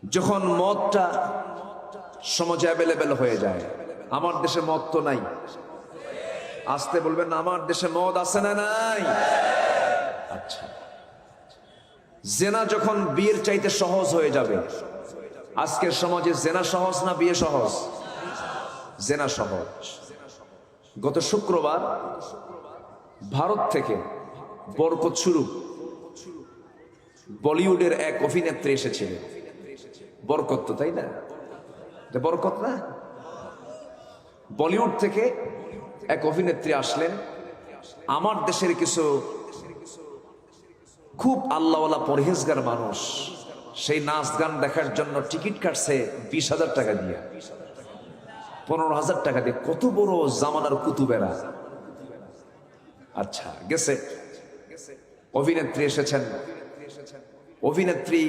যখন মদটা সমাজে অ্যাভেলেবেল হয়ে যায়, আমার দেশে মদ তো নাই, আসতে বলবেন না, আমার দেশে মদ আছে না নাই? আচ্ছা, জেনা যখন বিয়ের চাইতে সহজ হয়ে যাবে, আজকের সমাজে জেনা সহজ না বিয়ে সহজ? জেনা সহজ। গত শুক্রবার ভারত থেকে বরকত স্বরূপ বলিউডের এক অভিনেত্রী এসেছিলেন। বরকত তো, তাই না? এটা বরকত না? বলিউড থেকে এক অভিনেত্রী আসলেন। আমার দেশের কিছু খুব আল্লাহওয়ালা পরহেজগার মানুষ সেই নাচ গান দেখার জন্য টিকিট কাটছে 20,000 টাকা দিয়ে, 15,000 টাকা দিয়ে। কত বড় জামানার কুতুবেরা। আচ্ছা, গেছে, অভিনেত্রী এসেছেন। অভিনেত্রী